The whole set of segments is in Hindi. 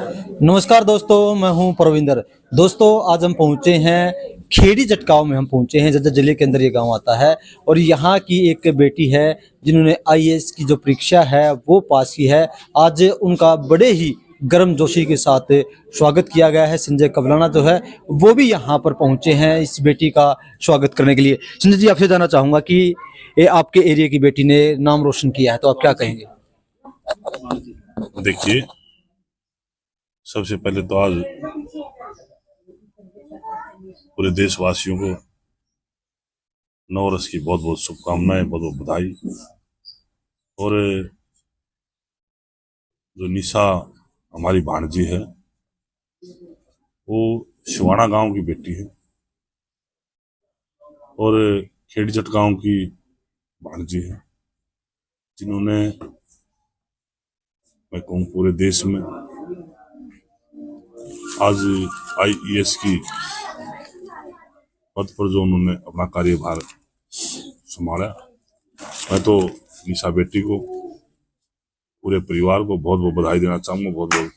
नमस्कार दोस्तों, मैं हूं परविंदर। दोस्तों, आज हम पहुंचे हैं खेड़ी जटगांव में। हम पहुंचे हैं जज्जर जिले के अंदर ये गांव आता है और यहाँ की एक बेटी है जिन्होंने आईएएस की जो परीक्षा है वो पास की है। आज उनका बड़े ही गर्मजोशी के साथ स्वागत किया गया है। संजय कबलाना जो है वो भी यहाँ पर पहुंचे हैं इस बेटी का स्वागत करने के लिए। संजय जी, आपसे जानना चाहूंगा कि ये आपके एरिया की बेटी ने नाम रोशन किया है, तो आप क्या कहेंगे? देखिए, सबसे पहले तो आज पूरे देशवासियों को नववर्ष की बहुत बहुत शुभकामनाएं, बहुत बहुत बधाई। और जो निशा हमारी भाणजी है वो शिवाना गांव की बेटी है और खेड़ी जटगांव की भाणजी है, जिन्होंने मैं कहूँ पूरे देश में आज आईएएस की पद पर जो उन्होंने अपना कार्यभार संभाला। मैं तो निशा बेटी को, पूरे परिवार को बहुत बहुत बधाई देना चाहूँगा, बहुत बहुत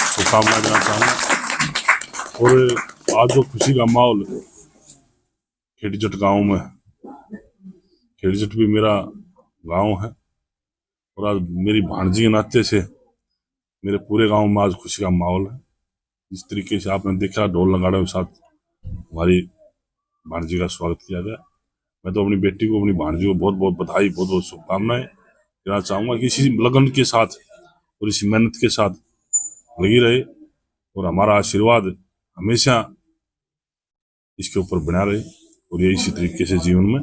शुभकामनाएं देना चाहूँगा। और आज जो खुशी का माहौल खेड़ी जट गाँव में, खेड़ी जट भी मेरा गांव है और आज मेरी भाणजी के नाते से मेरे पूरे गांव में आज खुशी का माहौल है। जिस तरीके से आपने देखा ढोल नगाड़ों के साथ हमारी भाणजी का स्वागत किया गया, मैं तो अपनी बेटी को, अपनी भाणजी को बहुत बहुत बधाई, बहुत बहुत शुभकामनाएं देना चाहूँगा कि इसी लगन के साथ और इसी मेहनत के साथ लगी रहे और हमारा आशीर्वाद हमेशा इसके ऊपर बना रहे और ये इसी तरीके से जीवन में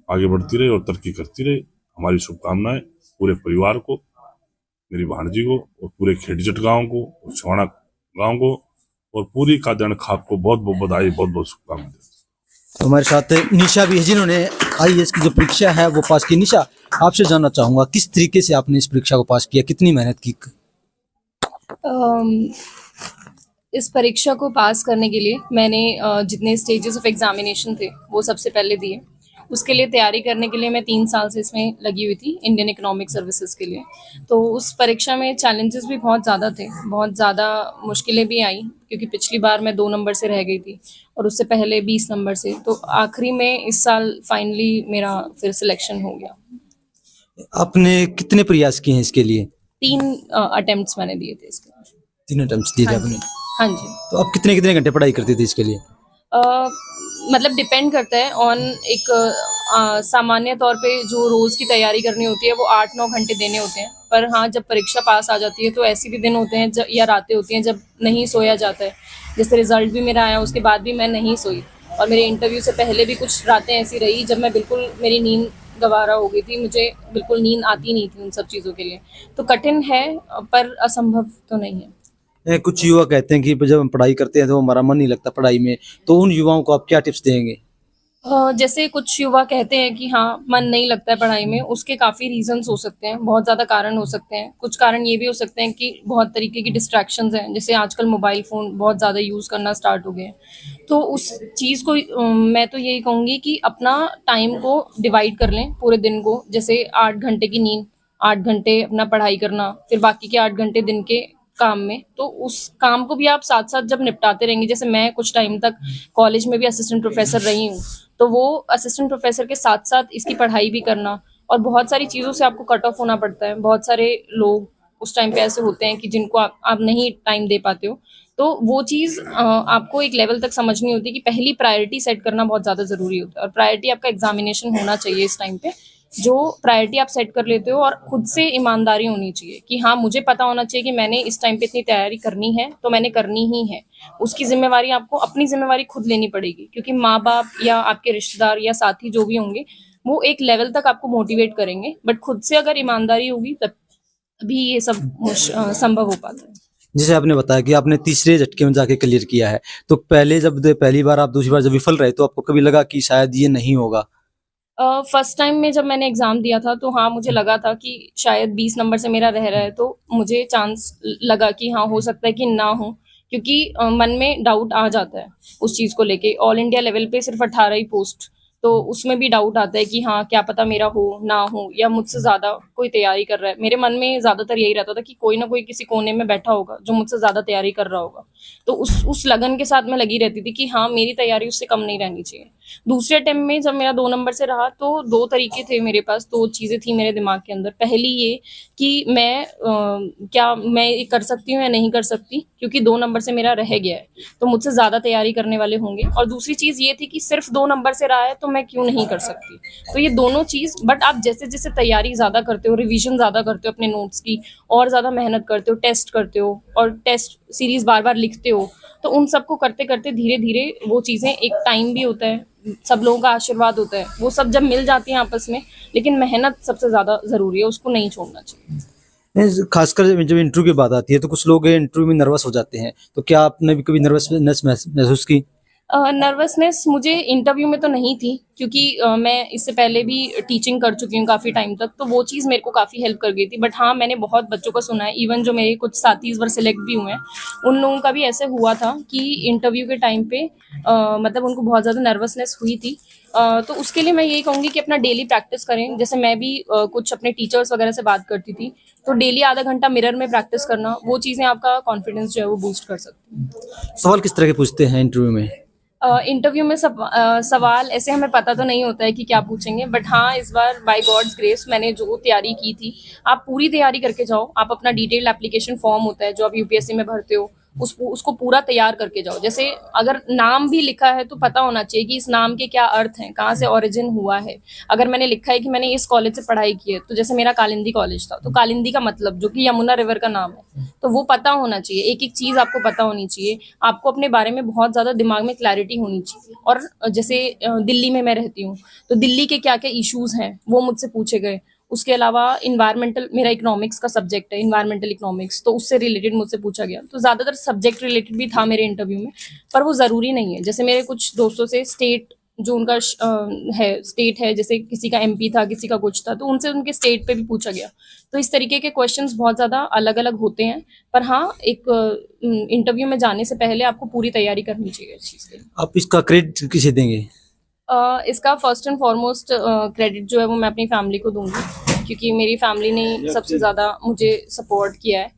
आगे बढ़ती रहे और तरक्की करती रहे। हमारी शुभकामनाएं पूरे परिवार को, मेरी भाणजी को और पूरे खेड़ी जट गाँव को और छवाना गाँव को और पूरी कादन खाप को बहुत बहुत बधाई, बहुत बहुत शुभकामनाएं। तो हमारे साथ निशा भी है जिन्होंने आईएएस की जो परीक्षा है वो पास की। निशा, आपसे जानना चाहूंगा किस तरीके से आपने इस परीक्षा को पास किया, कितनी मेहनत की? इस परीक्षा को पास करने के लिए मैंने जितने स्टेजेस ऑफ एग्जामिनेशन थे वो सबसे पहले दिए। उसके लिए तैयारी करने के लिए मैं 3 साल से इसमें लगी हुई थी, इंडियन इकोनॉमिक सर्विसेज के लिए। तो उस परीक्षा में चैलेंजेस भी बहुत ज़्यादा थे, बहुत ज़्यादा मुश्किलें भी आई, क्योंकि पिछली बार मैं 2 नंबर से रह गई थी और उससे पहले 20 नंबर से। तो आखिरी में इस साल फाइनली मेरा फिर सिलेक्शन हो गया। आपने कितने प्रयास किए हैं इसके लिए? 3 अटेम्प्ट्स मैंने दिए थे इसके। 3 अटेम्प्ट्स दिए थे आपने? हाँ जी। तो आप कितने कितने घंटे पढ़ाई करती थी इसके लिए? मतलब डिपेंड करता है ऑन एक सामान्य तौर पे जो रोज़ की तैयारी करनी होती है वो 8-9 घंटे देने होते हैं। पर हाँ, जब परीक्षा पास आ जाती है तो ऐसे भी दिन होते हैं या रातें होती हैं जब नहीं सोया जाता है। जैसे रिजल्ट भी मेरा आया उसके बाद भी मैं नहीं सोई और मेरे इंटरव्यू से पहले भी कुछ रातें ऐसी रही जब मैं बिल्कुल, मेरी नींद गवारा हो गई थी, मुझे बिल्कुल नींद आती नहीं थी उन सब चीज़ों के लिए। तो कठिन है पर असंभव तो नहीं है। कुछ युवा कहते हैं कि जब हम पढ़ाई करते हैं तो हमारा मन नहीं लगता पढ़ाई में, तो उन युवाओं को आप क्या टिप्स देंगे? जैसे कुछ युवा कहते हैं कि हाँ, मन नहीं लगता है पढ़ाई में, उसके काफ़ी रीज़न्स हो सकते हैं, बहुत ज़्यादा कारण हो सकते हैं। कुछ कारण ये भी हो सकते हैं कि बहुत तरीके की डिस्ट्रैक्शंस हैं, जैसे आजकल मोबाइल फ़ोन बहुत ज़्यादा यूज़ करना स्टार्ट हो गए हैं। तो उस चीज़ को मैं तो यही कहूँगी कि अपना टाइम को डिवाइड कर लें पूरे दिन को। जैसे 8 घंटे की नींद, 8 घंटे अपना पढ़ाई करना, फिर बाकी के 8 घंटे दिन के काम में। तो उस काम को भी आप साथ-साथ जब निपटाते रहेंगे, जैसे मैं कुछ टाइम तक कॉलेज में भी असिस्टेंट प्रोफ़ेसर रही हूँ, तो वो असिस्टेंट प्रोफेसर के साथ साथ इसकी पढ़ाई भी करना और बहुत सारी चीज़ों से आपको कट ऑफ होना पड़ता है। बहुत सारे लोग उस टाइम पे ऐसे होते हैं कि जिनको आप नहीं टाइम दे पाते हो। तो वो चीज़ आपको एक लेवल तक समझनी होती है कि पहली प्रायोरिटी सेट करना बहुत ज़्यादा ज़रूरी होता है और प्रायोरिटी आपका एग्जामिनेशन होना चाहिए इस टाइम पे। जो प्रायोरिटी आप सेट कर लेते हो और खुद से ईमानदारी होनी चाहिए कि हाँ, मुझे पता होना चाहिए कि मैंने इस टाइम पे इतनी तैयारी करनी है तो मैंने करनी ही है। उसकी जिम्मेवारी आपको, अपनी जिम्मेवारी खुद लेनी पड़ेगी, क्योंकि माँ बाप या आपके रिश्तेदार या साथी जो भी होंगे वो एक लेवल तक आपको मोटिवेट करेंगे, बट खुद से अगर ईमानदारी होगी तभी ये सब संभव हो पाता है। जैसे आपने बताया कि आपने तीसरे झटके में जाके क्लियर किया है, तो पहली बार आप दूसरी बार जब विफल रहे तो आपको कभी लगा कि शायद ये नहीं होगा? फर्स्ट टाइम में जब मैंने एग्ज़ाम दिया था तो हाँ, मुझे लगा था कि शायद 20 नंबर से मेरा रह रहा है, तो मुझे चांस लगा कि हाँ, हो सकता है कि ना हो, क्योंकि मन में डाउट आ जाता है उस चीज़ को लेके। ऑल इंडिया लेवल पे सिर्फ 18 ही पोस्ट, तो उसमें भी डाउट आता है कि हाँ क्या पता मेरा हो ना हो, या मुझसे ज्यादा कोई तैयारी कर रहा है। मेरे मन में ज्यादातर यही रहता था कि कोई ना कोई किसी कोने में बैठा होगा जो मुझसे ज्यादा तैयारी कर रहा होगा। तो उस लगन के साथ मैं लगी रहती थी कि हाँ मेरी तैयारी उससे कम नहीं रहनी चाहिए। दूसरे अटेम्प्ट में जब मेरा 2 नंबर से रहा तो 2 तरीके थे मेरे पास, 2 चीजें थी मेरे दिमाग के अंदर। पहली ये कि मैं क्या मैं ये कर सकती हूँ या नहीं कर सकती, क्योंकि 2 नंबर से मेरा रह गया है तो मुझसे ज्यादा तैयारी करने वाले होंगे। और दूसरी चीज ये थी कि सिर्फ 2 नंबर से रहा है तो मैं क्यों नहीं कर सकती। तो ये दोनों चीज, बट आप जैसे जैसे तैयारी ज्यादा करते हो, रिवीजन ज्यादा करते हो अपने नोट्स की, और ज्यादा मेहनत करते हो, टेस्ट करते हो और टेस्ट सीरीज बार बार लिखते हो, तो उन सबको करते करते धीरे धीरे वो चीजें, एक टाइम भी होता है, सब लोगों का आशीर्वाद होता है, वो सब जब मिल जाती हैं आपस में। लेकिन मेहनत सबसे ज्यादा जरूरी है, उसको नहीं छोड़ना चाहिए। खासकर जब इंटरव्यू की बात आती है तो कुछ लोग इंटरव्यू में नर्वस हो जाते हैं, तो क्या आपने भी कभी नर्वसनेस महसूस की? नर्वसनेस मुझे इंटरव्यू में तो नहीं थी, क्योंकि मैं इससे पहले भी टीचिंग कर चुकी हूँ काफ़ी टाइम तक, तो वो चीज़ मेरे को काफ़ी हेल्प कर गई थी। बट हाँ, मैंने बहुत बच्चों का सुना है, इवन जो मेरे कुछ साथी इस बार सिलेक्ट भी हुए हैं, उन लोगों का भी ऐसे हुआ था कि इंटरव्यू के टाइम पे मतलब उनको बहुत ज़्यादा नर्वसनेस हुई थी। तो उसके लिए मैं यही कहूँगी कि अपना डेली प्रैक्टिस करें। जैसे मैं भी कुछ अपने टीचर्स वगैरह से बात करती थी, तो डेली आधा घंटा मिरर में प्रैक्टिस करना, वो चीज़ें आपका कॉन्फिडेंस जो है वो बूस्ट कर सकती हैं। सवाल किस तरह के पूछते हैं इंटरव्यू में? इंटरव्यू में सवाल ऐसे हमें पता तो नहीं होता है कि क्या पूछेंगे, बट हाँ इस बार बाय गॉड्स ग्रेस मैंने जो तैयारी की थी, आप पूरी तैयारी करके जाओ। आप अपना डिटेल्ड एप्लीकेशन फॉर्म होता है जो आप यूपीएससी में भरते हो, उसको पूरा तैयार करके जाओ। जैसे अगर नाम भी लिखा है तो पता होना चाहिए कि इस नाम के क्या अर्थ हैं, कहाँ से ओरिजिन हुआ है। अगर मैंने लिखा है कि मैंने इस कॉलेज से पढ़ाई की है, तो जैसे मेरा कालिंदी कॉलेज था, तो कालिंदी का मतलब जो कि यमुना रिवर का नाम है, तो वो पता होना चाहिए। एक एक चीज आपको पता होनी चाहिए। आपको अपने बारे में बहुत ज्यादा दिमाग में क्लैरिटी होनी चाहिए। और जैसे दिल्ली में मैं रहती हूँ, तो दिल्ली के क्या क्या इश्यूज हैं वो मुझसे पूछे गए। उसके अलावा इन्वायरमेंटल, मेरा इकोनॉमिक्स का सब्जेक्ट है, इन्वायरमेंटल इकोनॉमिक्स, तो उससे रिलेटेड मुझसे पूछा गया। तो ज्यादातर सब्जेक्ट रिलेटेड भी था मेरे इंटरव्यू में, पर वो जरूरी नहीं है। जैसे मेरे कुछ दोस्तों से स्टेट जो उनका है, स्टेट है, जैसे किसी का एमपी था, किसी का कुछ था, तो उनसे उनके स्टेट पे भी पूछा गया। तो इस तरीके के क्वेश्चंस बहुत ज़्यादा अलग अलग होते हैं। पर हाँ, एक इंटरव्यू में जाने से पहले आपको पूरी तैयारी करनी चाहिए इस चीज़ के लिए। आप इसका क्रेडिट किसे देंगे? इसका फर्स्ट एंड फॉरमोस्ट क्रेडिट जो है वो मैं अपनी फैमिली को दूंगी, क्योंकि मेरी फैमिली ने सबसे ज़्यादा मुझे सपोर्ट किया है।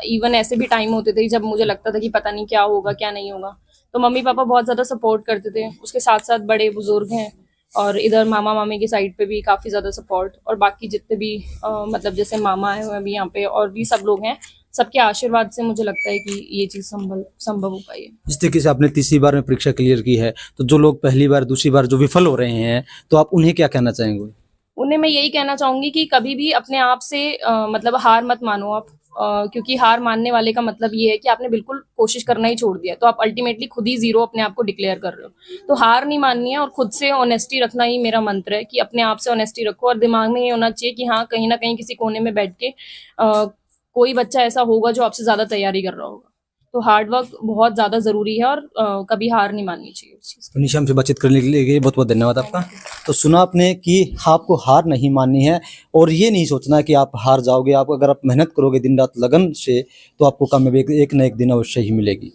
इवन ऐसे भी टाइम होते थे जब मुझे लगता था कि पता नहीं क्या होगा क्या नहीं होगा, तो मम्मी पापा बहुत ज़्यादा सपोर्ट करते थे। उसके साथ साथ बड़े बुजुर्ग हैं, और इधर मामा मामी की साइड पे भी काफ़ी ज़्यादा सपोर्ट, और बाकी जितने भी मतलब जैसे मामा है अभी यहाँ पे, और भी सब लोग हैं, सबके आशीर्वाद से मुझे लगता है कि ये चीज़ संभव हो पाई है। जिस तरीके से आपने तीसरी बार में परीक्षा क्लियर की है, तो जो लोग पहली बार दूसरी बार जो विफल हो रहे हैं, तो आप उन्हें क्या कहना चाहेंगे? उन्हें मैं यही कहना चाहूंगी कि कभी भी अपने आप से मतलब हार मत मानो आप। क्योंकि हार मानने वाले का मतलब ये है कि आपने बिल्कुल कोशिश करना ही छोड़ दिया, तो आप अल्टीमेटली खुद ही जीरो अपने आप को डिक्लेयर कर रहे हो। तो हार नहीं माननी है, और खुद से ऑनेस्टी रखना ही मेरा मंत्र है कि अपने आप से ऑनेस्टी रखो। और दिमाग में ये होना चाहिए कि हाँ, कहीं ना कहीं किसी कोने में बैठ के कोई बच्चा ऐसा होगा जो आपसे ज्यादा तैयारी कर रहा होगा। तो हार्डवर्क बहुत ज्यादा जरूरी है, और कभी हार नहीं माननी चाहिए उस चीज। तो निशा, हमसे बातचीत करने के लिए बहुत बहुत धन्यवाद आपका। तो सुना आपने कि आपको हार नहीं माननी है, और ये नहीं सोचना कि आप हार जाओगे। आप अगर आप मेहनत करोगे दिन रात लगन से, तो आपको कामयाबी एक न एक दिन अवश्य ही मिलेगी।